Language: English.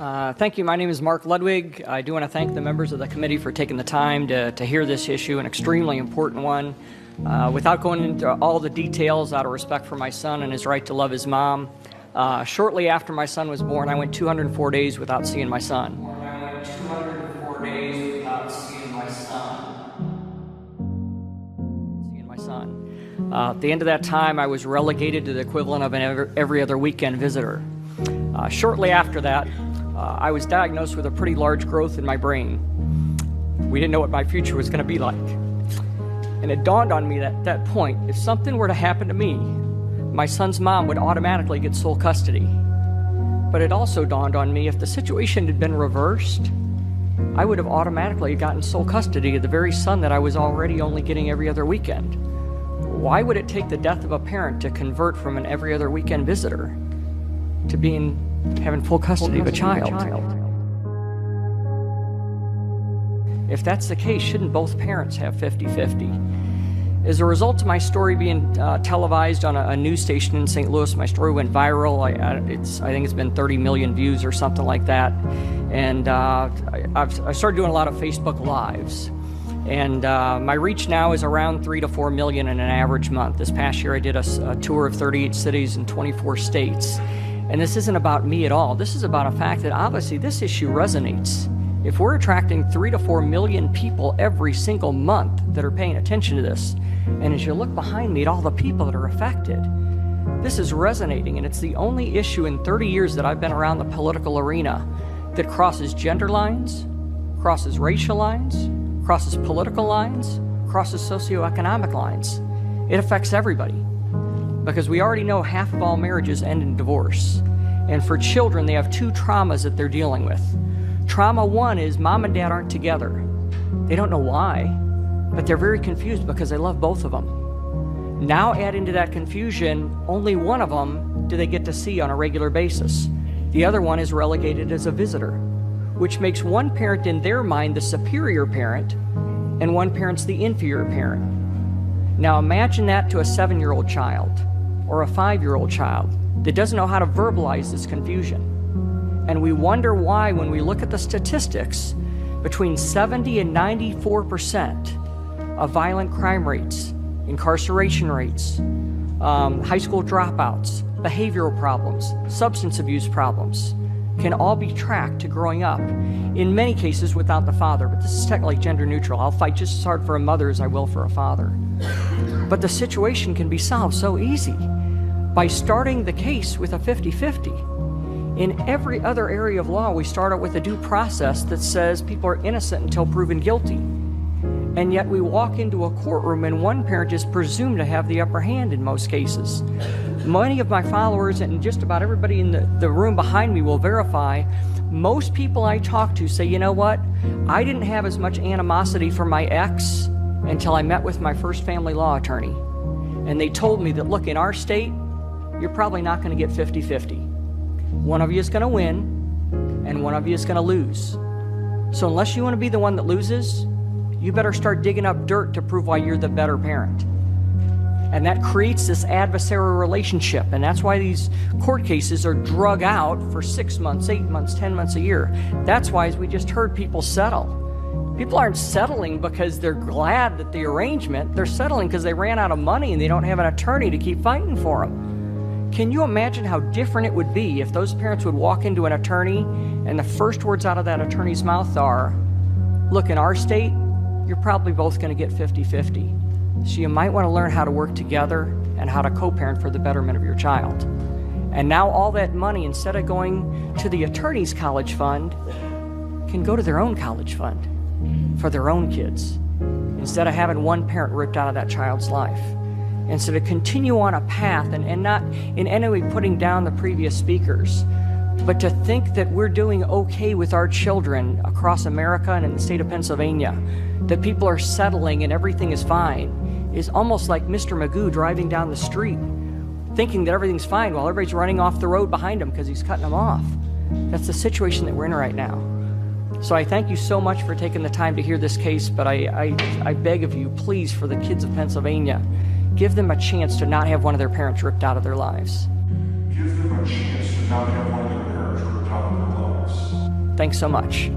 Thank you. My name is Mark Ludwig. I do want to thank the members of the committee for taking the time to hear this issue, an extremely important one. Without going into all the details, out of respect for my son and his right to love his mom, shortly after my son was born, I went 204 days without seeing my son. At the end of that time, I was relegated to the equivalent of an every other weekend visitor. Shortly after that, I was diagnosed with a pretty large growth in my brain. We didn't know what my future was going to be like. And it dawned on me at that point, if something were to happen to me, my son's mom would automatically get sole custody. But it also dawned on me, if the situation had been reversed, I would have automatically gotten sole custody of the very son that I was already only getting every other weekend. Why would it take the death of a parent to convert from an every other weekend visitor to having full custody of a child? If that's the case, shouldn't both parents have 50-50? As a result of my story being televised on a news station in St. Louis, my story went viral. I think it's been 30 million views or something like that. And I started doing a lot of Facebook Lives. And my reach now is around 3 to 4 million in an average month. This past year I did a tour of 38 cities in 24 states. And this isn't about me at all. This is about a fact that obviously this issue resonates. If we're attracting 3 to 4 million people every single month that are paying attention to this, and as you look behind me at all the people that are affected, this is resonating, and it's the only issue in 30 years that I've been around the political arena that crosses gender lines, crosses racial lines, crosses political lines, crosses socioeconomic lines. It affects everybody. Because we already know half of all marriages end in divorce. And for children, they have two traumas that they're dealing with. Trauma one is mom and dad aren't together. They don't know why, but they're very confused because they love both of them. Now add into that confusion, only one of them do they get to see on a regular basis. The other one is relegated as a visitor, which makes one parent in their mind the superior parent and one parent's the inferior parent. Now imagine that to a 7-year-old child or a 5-year-old child that doesn't know how to verbalize this confusion. And we wonder why, when we look at the statistics, between 70 and 94% of violent crime rates, incarceration rates, high school dropouts, behavioral problems, substance abuse problems, can all be tracked to growing up, in many cases without the father. But this is technically gender neutral. I'll fight just as hard for a mother as I will for a father. But the situation can be solved so easy by starting the case with a 50-50. In every other area of law, we start out with a due process that says people are innocent until proven guilty. And yet we walk into a courtroom and one parent is presumed to have the upper hand in most cases. Many of my followers and just about everybody in the room behind me will verify, most people I talk to say, you know what, I didn't have as much animosity for my ex until I met with my first family law attorney. And they told me that, look, in our state, you're probably not going to get 50-50. One of you is going to win, and one of you is going to lose. So unless you want to be the one that loses, you better start digging up dirt to prove why you're the better parent. And that creates this adversarial relationship, and that's why these court cases are drug out for 6 months, 8 months, 10 months, a year. That's why, as we just heard, people settle. People aren't settling because they're glad that the arrangement, they're settling because they ran out of money and they don't have an attorney to keep fighting for them. Can you imagine how different it would be if those parents would walk into an attorney and the first words out of that attorney's mouth are, look, in our state, you're probably both going to get 50-50. So you might want to learn how to work together and how to co-parent for the betterment of your child. And now all that money, instead of going to the attorney's college fund, can go to their own college fund for their own kids, instead of having one parent ripped out of that child's life. And so to continue on a path, and not in any way putting down the previous speakers, but to think that we're doing okay with our children across America and in the state of Pennsylvania, that people are settling and everything is fine, is almost like Mr. Magoo driving down the street, thinking that everything's fine while everybody's running off the road behind him because he's cutting them off. That's the situation that we're in right now. So I thank you so much for taking the time to hear this case, but I beg of you, please, for the kids of Pennsylvania, give them a chance to not have one of their parents ripped out of their lives. Give them a chance to not have one of their parents ripped out of their lives. Thanks so much.